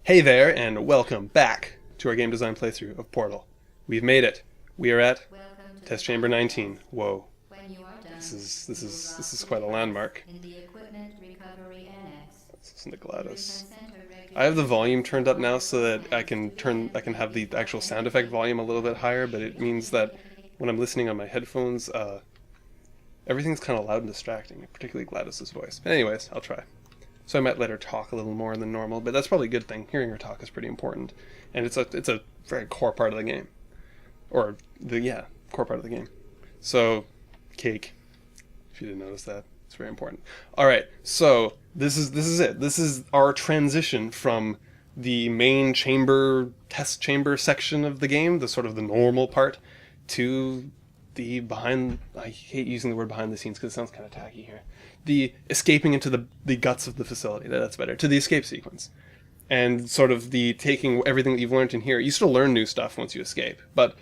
Hey there, and welcome back to our game design playthrough of Portal. We've made it. We are at Welcome to Test the Chamber conference 19. room. Whoa, When you are done, this is quite a landmark. in the Equipment Recovery Annex. Listen to The GLaDOS. Briefing Center I have the regulations volume turned up now so require that I can have the actual sound effect energy. volume a little bit higher, but it means that when I'm listening on my headphones, everything's kind of loud and distracting, particularly GLaDOS's voice. But anyways, I'll try. So I might let her talk a little more than normal, but that's probably a good thing. Hearing her talk is pretty important, and it's a very core part of the game, or core part of the game. So, cake. If you didn't notice that, it's very important. All right, so this is it. This is our transition from the main test chamber section of the game, the sort of the normal part, to the behind. I hate using the word behind the scenes because it sounds kind of tacky here. The escaping into the guts of the facility. That's better. To the escape sequence, and sort of the taking everything that you've learned in here. You still learn new stuff once you escape, but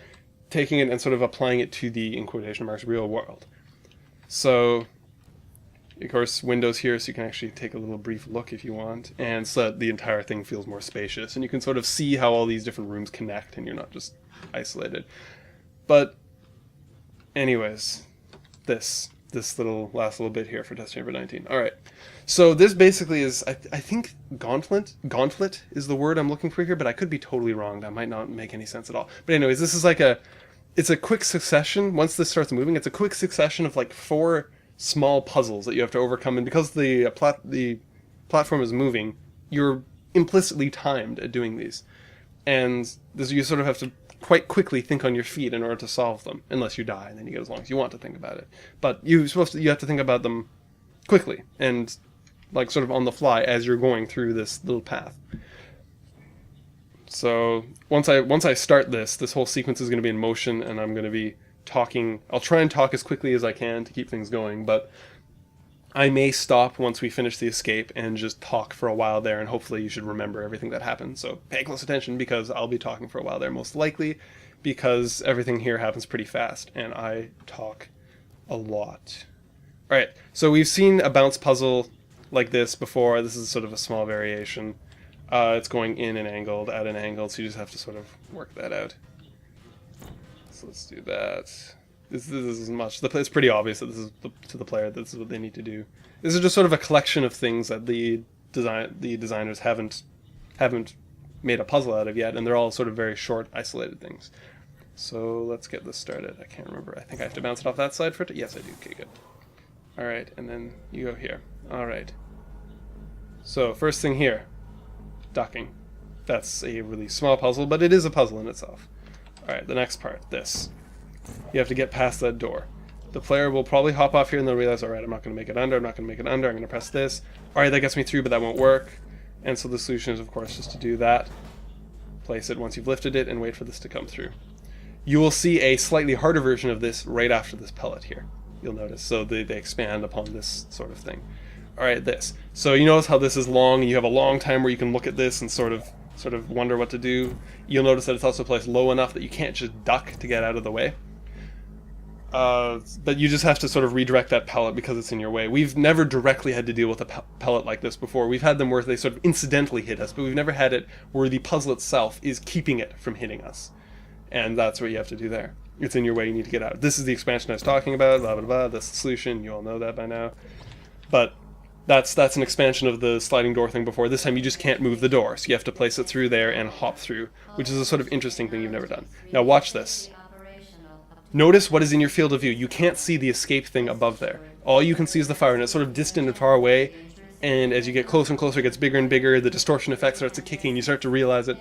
taking it and sort of applying it to the, in quotation marks, real world. So, of course, windows here, so you can actually take a little brief look if you want, and so that the entire thing feels more spacious, and you can sort of see how all these different rooms connect, and you're not just isolated. But, anyways, this last little bit here for Test Chamber 19. All right, so this basically is, I think gauntlet is the word I'm looking for here, but I could be totally wrong. That might not make any sense at all. But anyways, this is like it's a quick succession. Once this starts moving, it's a quick succession of like 4 small puzzles that you have to overcome, and because the platform is moving, you're implicitly timed at doing these, and you sort of have to quite quickly think on your feet in order to solve them, unless you die, and then you get as long as you want to think about it. But you have to think about them quickly and like sort of on the fly as you're going through this little path. So once I start this whole sequence is going to be in motion, and I'm going to be talking. I'll try and talk as quickly as I can to keep things going, but I may stop once we finish the escape and just talk for a while there, and hopefully you should remember everything that happened. So pay close attention, because I'll be talking for a while there, most likely, because everything here happens pretty fast, and I talk a lot. Alright, so we've seen a bounce puzzle like this before. This is sort of a small variation. It's going in and angled, at an angle, so you just have to sort of work that out. So let's do that. This isn't much. It's pretty obvious that this is to the player. This is what they need to do. This is just sort of a collection of things that the designers haven't made a puzzle out of yet, and they're all sort of very short, isolated things. So let's get this started. I can't remember. I think I have to bounce it off that side for it. Yes, I do. Okay, good. All right, and then you go here. All right. So first thing here, ducking. That's a really small puzzle, but it is a puzzle in itself. All right, the next part, this. You have to get past that door. The player will probably hop off here and they'll realize, alright, I'm not going to make it under, I'm not going to make it under, I'm going to press this. Alright, that gets me through, but that won't work. And so the solution is, of course, just to do that. Place it once you've lifted it and wait for this to come through. You will see a slightly harder version of this right after this pellet here. You'll notice. So they expand upon this sort of thing. Alright, this. So you notice how this is long, and you have a long time where you can look at this and sort of wonder what to do. You'll notice that it's also placed low enough that you can't just duck to get out of the way. But you just have to sort of redirect that pellet because it's in your way. We've never directly had to deal with a pellet like this before. We've had them where they sort of incidentally hit us, but we've never had it where the puzzle itself is keeping it from hitting us. And that's what you have to do there. It's in your way, you need to get out. This is the expansion I was talking about, blah, blah, blah. That's the solution, you all know that by now. But that's an expansion of the sliding door thing before. This time you just can't move the door, so you have to place it through there and hop through, which is a sort of interesting thing you've never done. Now watch this. Notice what is in your field of view. You can't see the escape thing above there. All you can see is the fire, and it's sort of distant and far away, and as you get closer and closer, it gets bigger and bigger, the distortion effect starts to kick in, you start to realize it,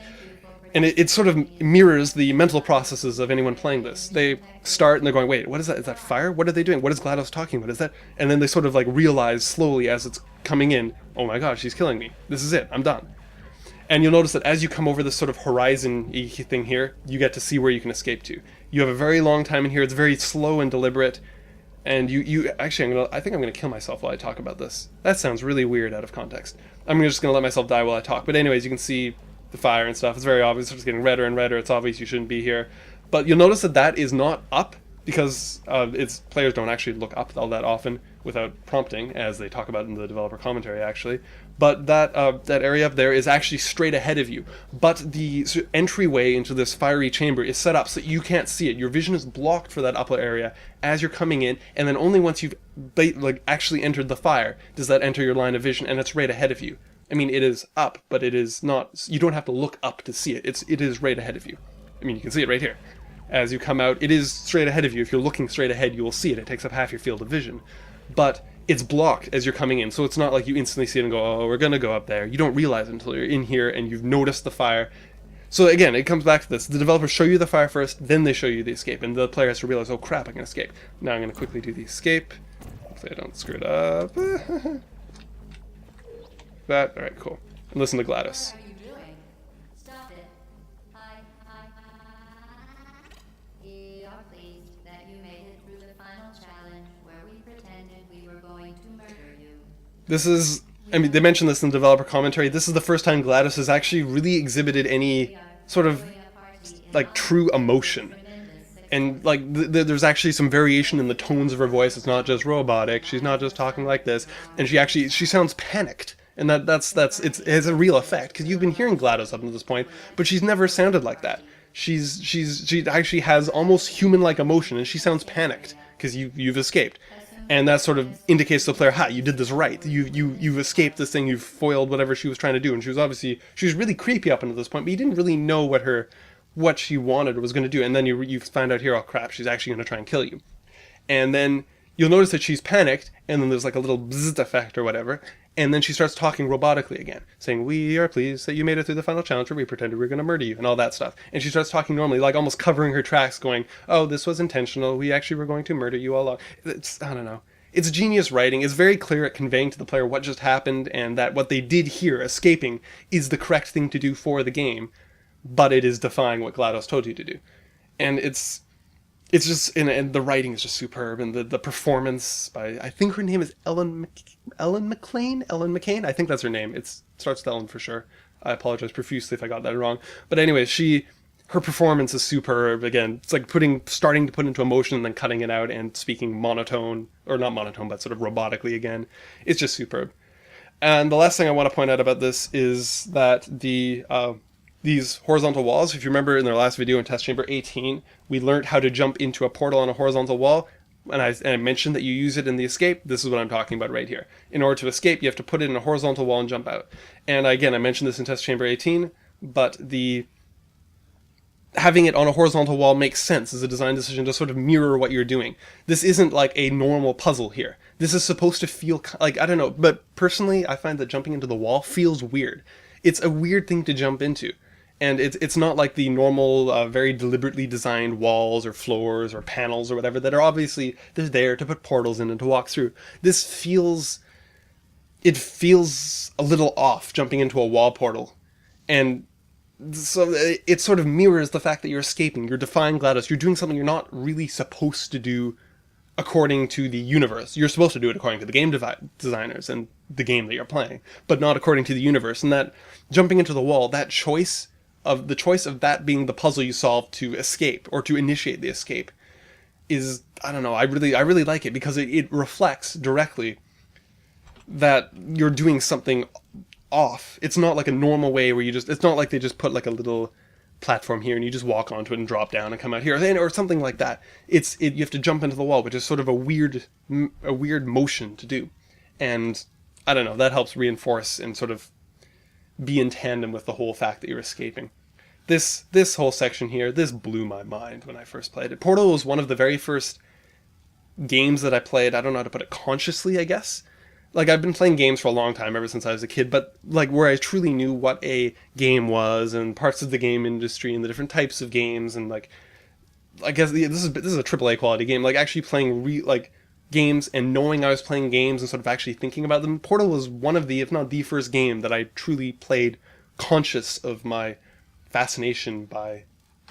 and it sort of mirrors the mental processes of anyone playing this. They start and they're going, wait, what is that? Is that fire? What are they doing? What is GLaDOS talking about? Is that? And then they sort of like realize slowly as it's coming in, oh my gosh, she's killing me. This is it, I'm done. And you'll notice that as you come over this sort of horizon-y thing here, you get to see where you can escape to. You have a very long time in here. It's very slow and deliberate. And you actually, I think I'm gonna kill myself while I talk about this. That sounds really weird out of context. I'm just gonna let myself die while I talk. But anyways, you can see the fire and stuff. It's very obvious. It's getting redder and redder. It's obvious you shouldn't be here. But you'll notice that is not up, because players don't actually look up all that often without prompting, as they talk about in the developer commentary actually. but that area up there is actually straight ahead of you. But the entryway into this fiery chamber is set up so you can't see it. Your vision is blocked for that upper area as you're coming in, and then only once you've actually entered the fire does that enter your line of vision, and it's right ahead of you. I mean, it is up, but it is not. You don't have to look up to see it. It is right ahead of you. I mean, you can see it right here. As you come out, it is straight ahead of you. If you're looking straight ahead, you will see it. It takes up half your field of vision. But it's blocked as you're coming in, so it's not like you instantly see it and go, oh, we're going to go up there. You don't realize it until you're in here and you've noticed the fire. So again, it comes back to this. The developers show you the fire first, then they show you the escape, and the player has to realize, oh crap, I can escape. Now I'm going to quickly do the escape. Hopefully I don't screw it up. That, alright, cool. And listen to GLaDOS. What are you doing? Stop it. We are pleased that you made it through the final challenge where we pretended we were going to murder you. This is, I mean, they mentioned this in the developer commentary. This is the first time GLaDOS has actually really exhibited any sort of, like, true emotion. And, like, there's actually some variation in the tones of her voice. It's not just robotic. She's not just talking like this. And she sounds panicked. And it has a real effect, because you've been hearing GLaDOS up to this point, but she's never sounded like that. She actually has almost human-like emotion, and she sounds panicked, because you've escaped. And that sort of indicates to the player, you did this right. You've escaped this thing, you've foiled whatever she was trying to do. And she was really creepy up until this point, but you didn't really know what she wanted or was going to do. And then you find out here, oh crap, she's actually going to try and kill you. And then you'll notice that she's panicked, and then there's like a little bzzzt effect or whatever, and then she starts talking robotically again, saying, we are pleased that you made it through the final challenge where we pretended we were going to murder you, and all that stuff. And she starts talking normally, like almost covering her tracks, going, oh, this was intentional, we actually were going to murder you all along. I don't know. It's genius writing. It's very clear at conveying to the player what just happened, and that what they did here, escaping, is the correct thing to do for the game, but it is defying what GLaDOS told you to do. And it's just, and the writing is just superb, and the performance by, I think her name is Ellen McCain? I think that's her name. It starts with Ellen for sure. I apologize profusely if I got that wrong. But anyway, her performance is superb. Again, it's like starting to put into emotion and then cutting it out and speaking monotone, or not monotone, but sort of robotically again. It's just superb. And the last thing I want to point out about this is that these horizontal walls, if you remember in their last video in Test Chamber 18, we learned how to jump into a portal on a horizontal wall, and I mentioned that you use it in the escape. This is what I'm talking about right here. In order to escape, you have to put it in a horizontal wall and jump out. And again, I mentioned this in Test Chamber 18, but having it on a horizontal wall makes sense as a design decision to sort of mirror what you're doing. This isn't like a normal puzzle here. This is supposed to feel like, I don't know, but personally, I find that jumping into the wall feels weird. It's a weird thing to jump into. And it's not like the normal, very deliberately designed walls or floors or panels or whatever that are obviously, they're there to put portals in and to walk through. This feels a little off, jumping into a wall portal. And so it sort of mirrors the fact that you're escaping, you're defying GLaDOS, you're doing something you're not really supposed to do according to the universe. You're supposed to do it according to the game designers and the game that you're playing, but not according to the universe. And that jumping into the wall, the choice of that being the puzzle you solve to escape or to initiate the escape is, I don't know, I really like it, because it reflects directly that you're doing something off. It's not like a normal way where it's not like they just put like a little platform here and you just walk onto it and drop down and come out here, or something like that. You have to jump into the wall, which is sort of a weird motion to do. And I don't know, that helps reinforce and sort of be in tandem with the whole fact that you're escaping. This whole section here, this blew my mind when I first played it. Portal was one of the very first games that I played, I don't know how to put it, consciously, I guess. Like, I've been playing games for a long time, ever since I was a kid, but like where I truly knew what a game was and parts of the game industry and the different types of games, and like, I guess this is a AAA quality game. Like, actually playing games and knowing I was playing games and sort of actually thinking about them. Portal was one of the, if not the first game that I truly played conscious of my fascination by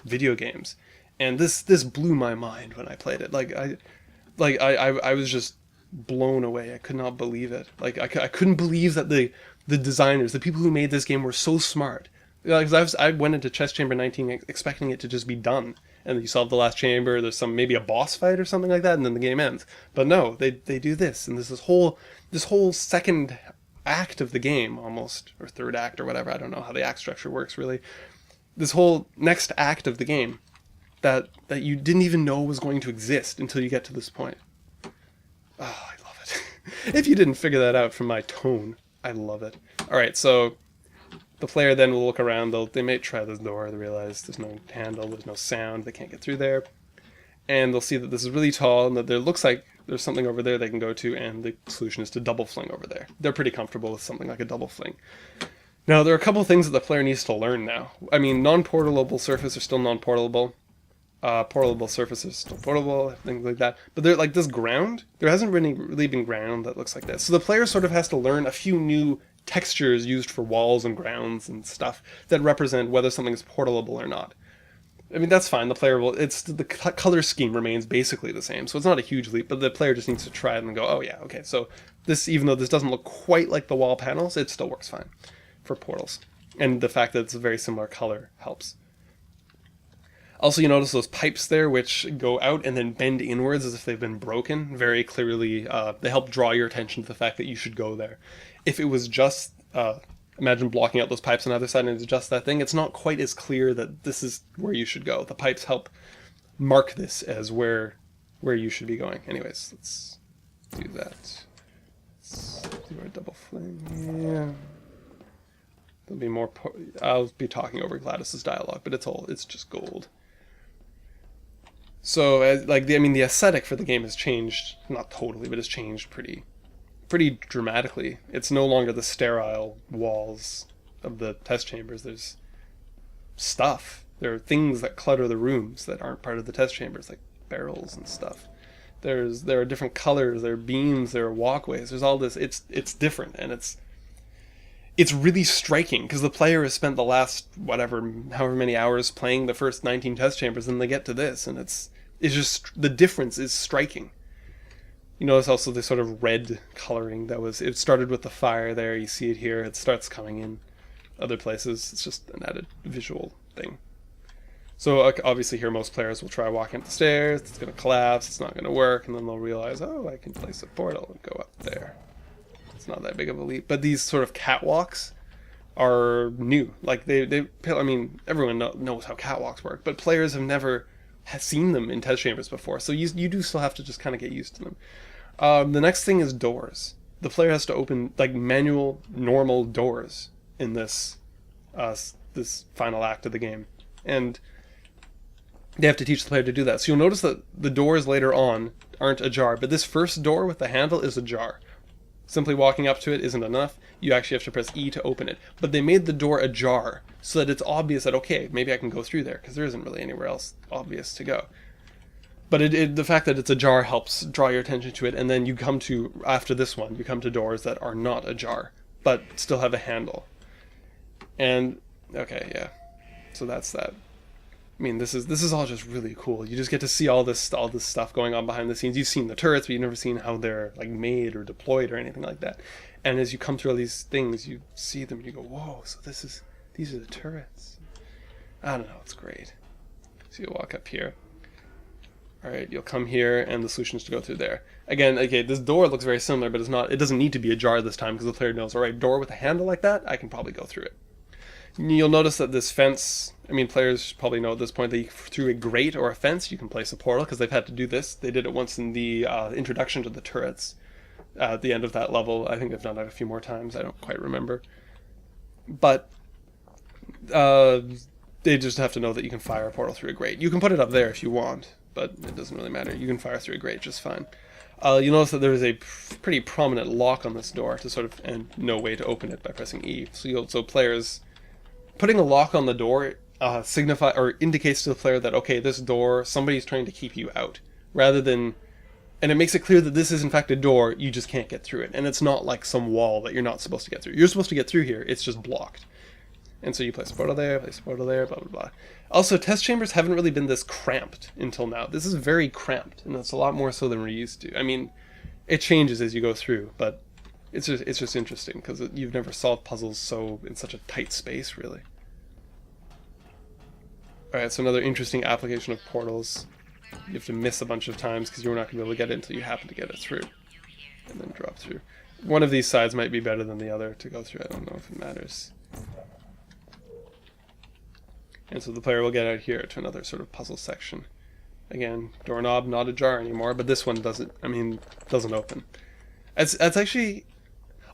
video games. And this blew my mind when I played it. I was just blown away. I could not believe it. Like, I couldn't believe that the designers, the people who made this game, were so smart. Because I went into Chess Chamber 19 expecting it to just be done, and you solve the last chamber, there's maybe a boss fight or something like that, and then the game ends. But no, they do this, and this whole second act of the game almost, or third act or whatever. I don't know how the act structure works really. This whole next act of the game that you didn't even know was going to exist until you get to this point. Oh, I love it. If you didn't figure that out from my tone, I love it. Alright, so the player then will look around, they may try this door, they realize there's no handle, there's no sound, they can't get through there. And they'll see that this is really tall and that there looks like there's something over there they can go to, and the solution is to double fling over there. They're pretty comfortable with something like a double fling. Now, there are a couple of things that the player needs to learn now. I mean, non-portable surfaces are still non-portable. Portable surfaces still portable, things like that. But they're like this ground, there hasn't really been ground that looks like this. So the player sort of has to learn a few new textures used for walls and grounds and stuff that represent whether something is portable or not. I mean, that's fine. The player will, the color scheme remains basically the same, so it's not a huge leap, but the player just needs to try it and go, oh yeah, okay, so this, even though this doesn't look quite like the wall panels, it still works fine for portals. And the fact that it's a very similar color helps. Also, you notice those pipes there, which go out and then bend inwards as if they've been broken. Very clearly, they help draw your attention to the fact that you should go there. If it was just, imagine blocking out those pipes on the other side and it's just that thing, it's not quite as clear that this is where you should go. The pipes help mark this as where you should be going. Anyways, let's do that. Let's do our double fling. Yeah. There'll be more. I'll be talking over Gladys's dialogue, but it's just gold. So, the aesthetic for the game has changed, not totally, but has changed pretty dramatically. It's no longer the sterile walls of the test chambers. There's stuff. There are things that clutter the rooms that aren't part of the test chambers, like barrels and stuff. There are different colors, there are beams, there are walkways, there's all this. It's different, and it's really striking, because the player has spent the last, however many hours playing the first 19 test chambers, and they get to this, and it's just, the difference is striking. You notice also the sort of red coloring it started with the fire there, you see it here, it starts coming in other places, it's just an added visual thing. So obviously here most players will try walking up the stairs, it's going to collapse, it's not going to work, and then they'll realize, oh, I can place a portal and go up there. It's not that big of a leap. But these sort of catwalks are new. Like everyone knows how catwalks work, but players have never seen them in test chambers before, so you do still have to just kind of get used to them. The next thing is doors. The player has to open like manual, normal doors in this final act of the game, and they have to teach the player to do that. So you'll notice that the doors later on aren't ajar, but this first door with the handle is ajar. Simply walking up to it isn't enough. You actually have to press E to open it. But they made the door ajar so that it's obvious that, okay, maybe I can go through there, because there isn't really anywhere else obvious to go. But the fact that it's ajar helps draw your attention to it, and then after this one, you come to doors that are not ajar, but still have a handle. And, okay, yeah. So that's that. I mean, this is all just really cool. You just get to see all this stuff going on behind the scenes. You've seen the turrets, but you've never seen how they're like made or deployed or anything like that. And as you come through all these things, you see them and you go, "Whoa! So these are the turrets." I don't know. It's great. So you walk up here. All right, you'll come here, and the solution is to go through there. Again, okay, this door looks very similar, but it doesn't need to be ajar this time because the player knows, all right, door with a handle like that, I can probably go through it. You'll notice that this fence, players probably know at this point that through a grate or a fence you can place a portal, because they've had to do this. They did it once in the introduction to the turrets at the end of that level. I think they've done that a few more times. I don't quite remember. But they just have to know that you can fire a portal through a grate. You can put it up there if you want, but it doesn't really matter. You can fire through a grate just fine. You'll notice that there is a pretty prominent lock on this door and no way to open it by pressing E. So players... Putting a lock on the door indicates to the player that, okay, this door, somebody's trying to keep you out, and it makes it clear that this is in fact a door, you just can't get through it, and it's not like some wall that you're not supposed to get through. You're supposed to get through here, it's just blocked. And so you place a portal there, blah, blah, blah. Also, test chambers haven't really been this cramped until now. This is very cramped, and it's a lot more so than we're used to. I mean, it changes as you go through, but it's just interesting, because you've never solved puzzles in such a tight space, really. Alright, so another interesting application of portals. You have to miss a bunch of times because you're not going to be able to get it until you happen to get it through. And then drop through. One of these sides might be better than the other to go through. I don't know if it matters. And so the player will get out here to another sort of puzzle section. Again, doorknob not ajar anymore, but this one doesn't open. That's actually...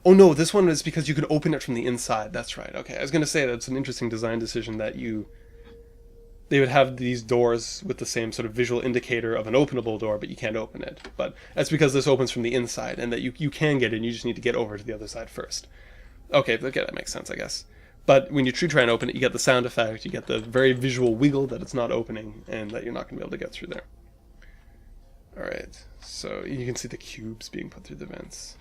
Oh no, this one is because you can open it from the inside. That's right. Okay, I was going to say that's an interesting design decision that they would have these doors with the same sort of visual indicator of an openable door, but you can't open it. But that's because this opens from the inside, and that you can get in, you just need to get over to the other side first. Okay, that makes sense, I guess. But when you try and open it, you get the sound effect, you get the very visual wiggle that it's not opening, and that you're not going to be able to get through there. Alright, so you can see the cubes being put through the vents.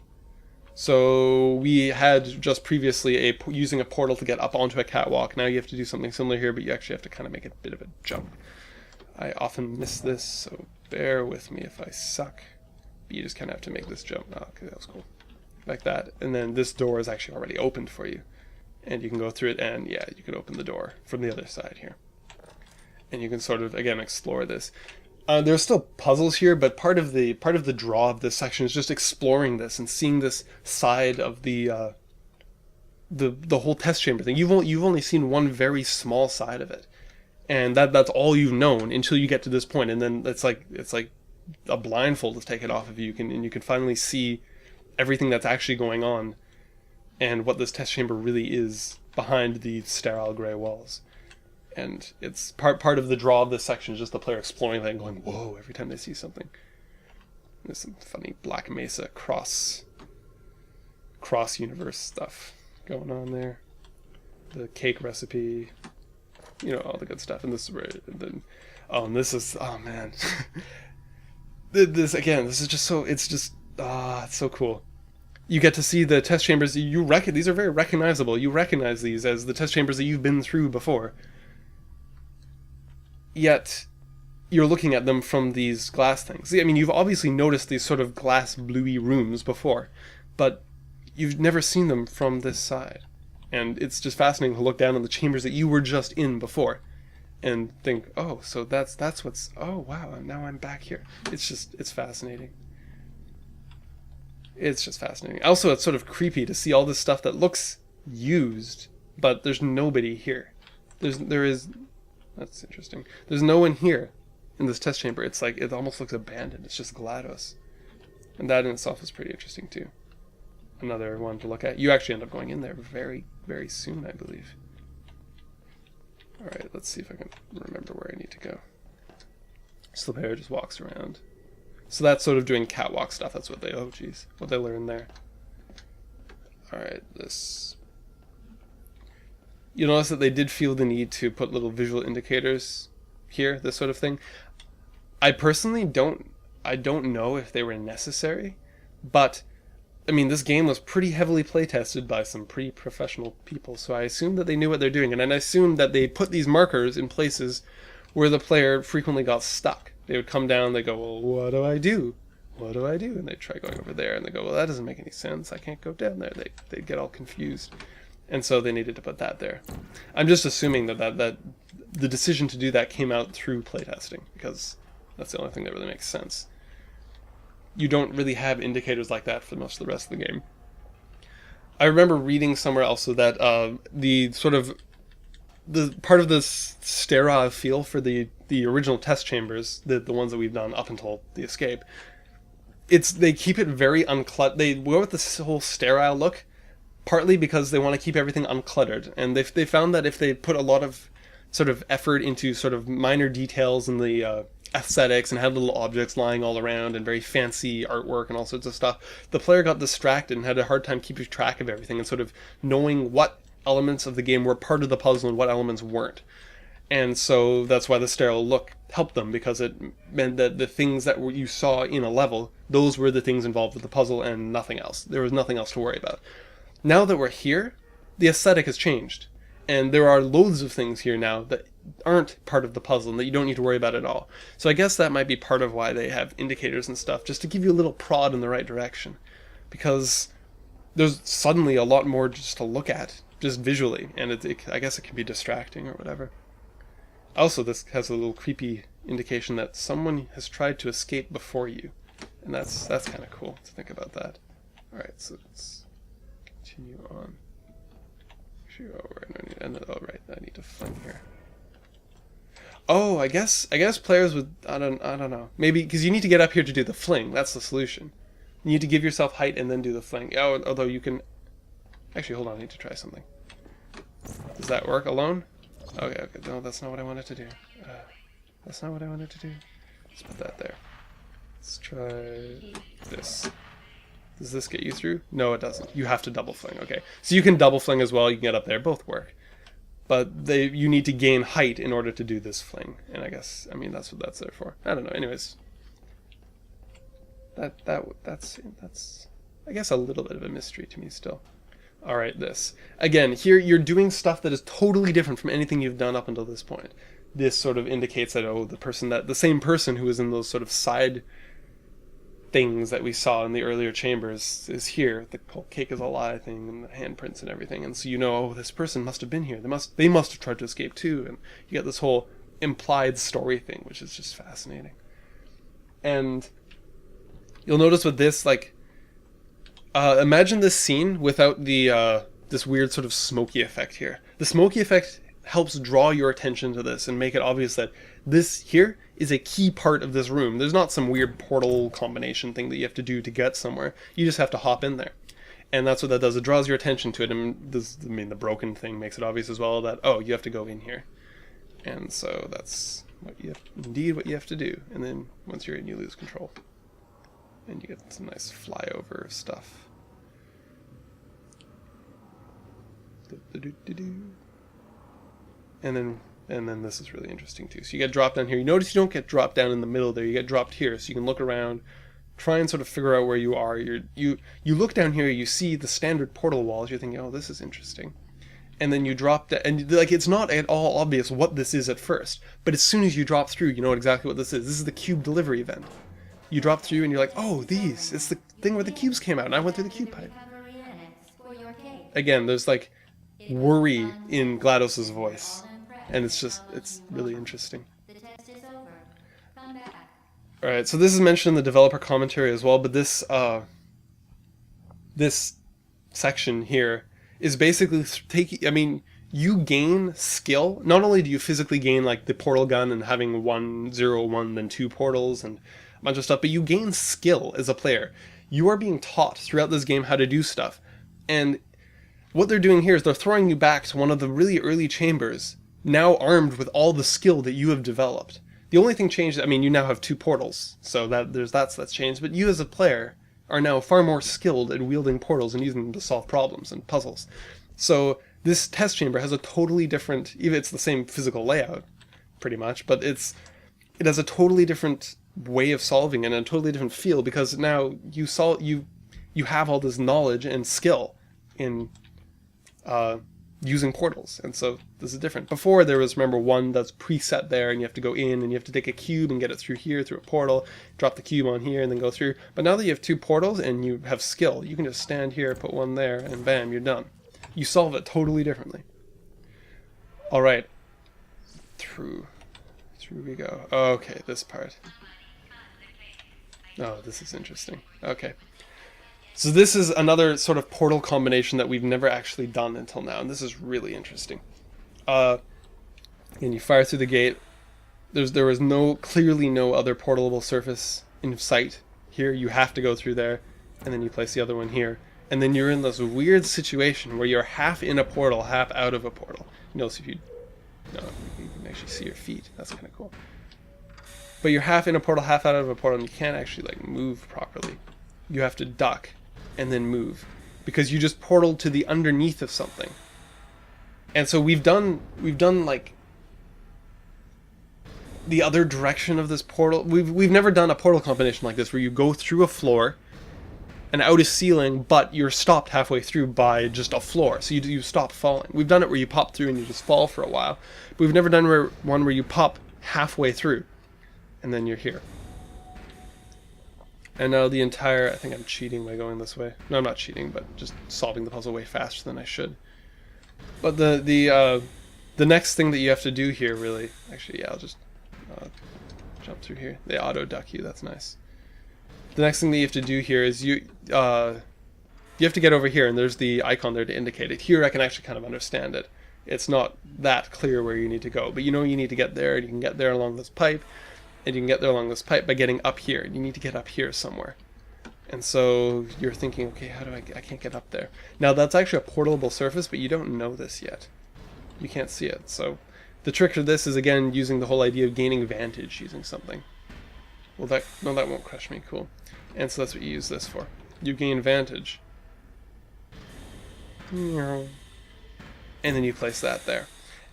So we had just previously using a portal to get up onto a catwalk. Now you have to do something similar here, but you actually have to kind of make a bit of a jump. I often miss this, so bear with me if I suck. But you just kind of have to make this jump. Oh, okay, that was cool. Like that. And then this door is actually already opened for you. And you can go through it, and yeah, you can open the door from the other side here. And you can sort of, again, explore this. There's still puzzles here, but part of the draw of this section is just exploring this and seeing this side of the whole test chamber thing. You've only seen one very small side of it, and that's all you've known until you get to this point, and then it's like a blindfold is taken off of you, and you can finally see everything that's actually going on, and what this test chamber really is behind the sterile gray walls. And it's part of the draw of this section is just the player exploring that and going, whoa, every time they see something. There's some funny Black Mesa cross universe stuff going on there. The cake recipe, all the good stuff. And this is where oh man. This is just so, it's so cool. You get to see the test chambers. These are very recognizable. You recognize these as the test chambers that you've been through before. Yet, you're looking at them from these glass things. I mean, you've obviously noticed these sort of glass bluey rooms before, but you've never seen them from this side. And it's just fascinating to look down on the chambers that you were just in before and think, oh, so that's what's, oh wow, now I'm back here. It's fascinating. It's just fascinating. Also, it's sort of creepy to see all this stuff that looks used, but there's nobody here. That's interesting. There's no one here in this test chamber. It's like, it almost looks abandoned. It's just GLaDOS. And that in itself is pretty interesting too. Another one to look at. You actually end up going in there very, very soon, I believe. Alright, let's see if I can remember where I need to go. So the player just walks around. So that's sort of doing catwalk stuff. That's what they learn there. Alright, this... You'll notice that they did feel the need to put little visual indicators here, this sort of thing. I personally don't know if they were necessary, but I mean, this game was pretty heavily playtested by some pretty professional people, so I assume that they knew what they're doing, and I assume that they put these markers in places where the player frequently got stuck. They would come down, they go, well, what do I do? What do I do? And they try going over there, and they go, well, that doesn't make any sense. I can't go down there. They'd get all confused. And so they needed to put that there. I'm just assuming that the decision to do that came out through playtesting, because that's the only thing that really makes sense. You don't really have indicators like that for most of the rest of the game. I remember reading somewhere also that the part of the sterile feel for the original test chambers, the ones that we've done up until the escape, they keep it very uncluttered. They go with this whole sterile look, partly because they want to keep everything uncluttered, and they found that if they put a lot of sort of effort into sort of minor details in the aesthetics and had little objects lying all around and very fancy artwork and all sorts of stuff, the player got distracted and had a hard time keeping track of everything and sort of knowing what elements of the game were part of the puzzle and what elements weren't. And so that's why the sterile look helped them, because it meant that the things that you saw in a level, those were the things involved with the puzzle and nothing else. There was nothing else to worry about. Now that we're here, the aesthetic has changed. And there are loads of things here now that aren't part of the puzzle and that you don't need to worry about at all. So I guess that might be part of why they have indicators and stuff, just to give you a little prod in the right direction. Because there's suddenly a lot more just to look at, just visually, and I guess it can be distracting or whatever. Also, this has a little creepy indication that someone has tried to escape before you. And that's kind of cool to think about that. Alright, so let's continue on. Actually, oh, right, I need to fling here. Oh, I guess players would, I don't know. Maybe, because you need to get up here to do the fling. That's the solution. You need to give yourself height and then do the fling. Oh, although you can... Actually, hold on, I need to try something. Does that work alone? Okay, no, that's not what I wanted to do. That's not what I wanted to do. Let's put that there. Let's try this. Does this get you through? No, it doesn't. You have to double fling. Okay, so you can double fling as well. You can get up there. Both work. But you need to gain height in order to do this fling. And I mean, that's what that's there for. I don't know. Anyways, that's I guess a little bit of a mystery to me still. All right, this again here you're doing stuff that is totally different from anything you've done up until this point. This sort of indicates that the same person who was in those sort of side things that we saw in the earlier chambers is here. The whole cake is a lie thing and the handprints and everything, and so oh, this person must have been here. They must have tried to escape too, and you get this whole implied story thing, which is just fascinating. And you'll notice with this, like, imagine this scene without the this weird sort of smoky effect here. The smoky effect helps draw your attention to this and make it obvious that this here is a key part of this room. There's not some weird portal combination thing that you have to do to get somewhere. You just have to hop in there. And that's what that does. It draws your attention to it. And the broken thing makes it obvious as well that, oh, you have to go in here. And so that's what you have to do. And then once you're in, you lose control. And you get some nice flyover stuff. And then this is really interesting too. So you get dropped down here. You notice you don't get dropped down in the middle there. You get dropped here, so you can look around, try and sort of figure out where you are. You look down here, you see the standard portal walls. You're thinking, oh, this is interesting. And then you drop down, and like it's not at all obvious what this is at first. But as soon as you drop through, you know exactly what this is. This is the cube delivery event. You drop through, and you're like, oh, it's the thing where the cubes came out, and I went through the cube pipe. Again, there's like worry in GLaDOS's voice. And it's really interesting. Alright, so this is mentioned in the developer commentary as well, but this this section here is basically you gain skill. Not only do you physically gain like the portal gun and having 1, 0, 1, then 2 portals and a bunch of stuff, but you gain skill as a player. You are being taught throughout this game how to do stuff. And what they're doing here is they're throwing you back to one of the really early chambers, now armed with all the skill that you have developed. The only thing changed, you now have 2 portals, so that's changed, but you as a player are now far more skilled at wielding portals and using them to solve problems and puzzles. So this test chamber has a totally different, even it's the same physical layout, pretty much, but it has a totally different way of solving it and a totally different feel, because now you have all this knowledge and skill in using portals, and so this is different. Before there was, remember, one that's preset there, and you have to go in and you have to take a cube and get it through here through a portal, drop the cube on here and then go through. But now that you have 2 portals and you have skill, you can just stand here, put one there, and bam, you're done. You solve it totally differently. All right, through we go. Okay, this part. Oh, this is interesting. Okay. So this is another sort of portal combination that we've never actually done until now, and this is really interesting. And you fire through the gate. There was clearly no other portable surface in sight here. You have to go through there, and then you place the other one here. And then you're in this weird situation where you're half in a portal, half out of a portal. You notice you can actually see your feet. That's kind of cool. But you're half in a portal, half out of a portal, and you can't actually like move properly. You have to duck and then move, because you just portaled to the underneath of something. And so we've done like the other direction of this portal. We've never done a portal combination like this where you go through a floor and out a ceiling, but you're stopped halfway through by just a floor, so you stop falling. We've done it where you pop through and you just fall for a while, but we've never done one where you pop halfway through and then you're here. And now the entire, I think I'm cheating by going this way. No, I'm not cheating, but just solving the puzzle way faster than I should. But the next thing that you have to do here, really, actually, yeah, I'll just jump through here. They auto duck you, that's nice. The next thing that you have to do here is You have to get over here, and there's the icon there to indicate it. Here I can actually kind of understand it. It's not that clear where you need to go, but you know you need to get there, and you can get there along this pipe, and you can get there along this pipe by getting up here. You need to get up here somewhere. And so you're thinking, okay, how do I can't get up there. Now that's actually a portable surface, but you don't know this yet. You can't see it. So the trick to this is, again, using the whole idea of gaining vantage using something. Well, that won't crush me. Cool. And so that's what you use this for. You gain vantage. And then you place that there.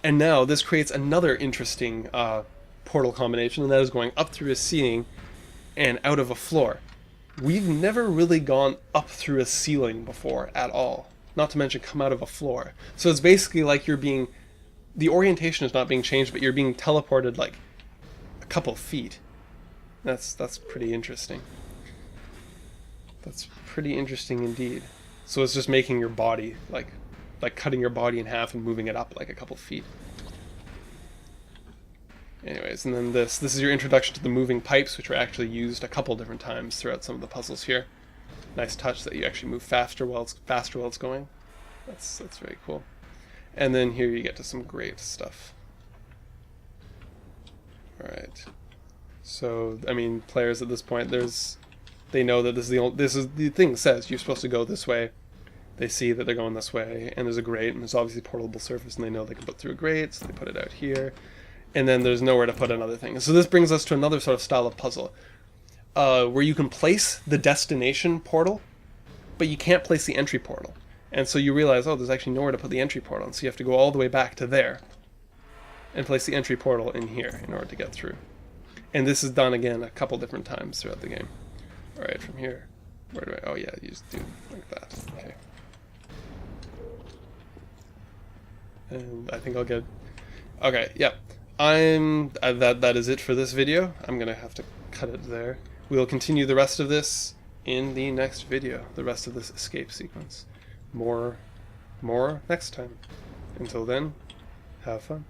And now this creates another interesting portal combination, and that is going up through a ceiling and out of a floor. We've never really gone up through a ceiling before at all. Not to mention come out of a floor. So it's basically like you're being... The orientation is not being changed, but you're being teleported like a couple feet. That's pretty interesting. That's pretty interesting indeed. So it's just making your body, like cutting your body in half and moving it up like a couple feet. Anyways, and then this is your introduction to the moving pipes, which are actually used a couple different times throughout some of the puzzles here. Nice touch that you actually move faster while it's going. That's very cool. And then here you get to some great stuff. Alright. So, I mean, players at this point, they know that this is the thing says you're supposed to go this way. They see that they're going this way, and there's a grate, and there's obviously a portable surface, and they know they can put through a grate, so they put it out here. And then there's nowhere to put another thing. So this brings us to another sort of style of puzzle, where you can place the destination portal, but you can't place the entry portal. And so you realize, oh, there's actually nowhere to put the entry portal, and so you have to go all the way back to there and place the entry portal in here in order to get through. And this is done again a couple different times throughout the game. Alright, from here, where do I... Oh yeah, you just do like that. Okay. And I think I'll get... Okay, yeah. That is it for this video. I'm gonna have to cut it there. We'll continue the rest of this in the next video, the rest of this escape sequence. More next time. Until then, have fun.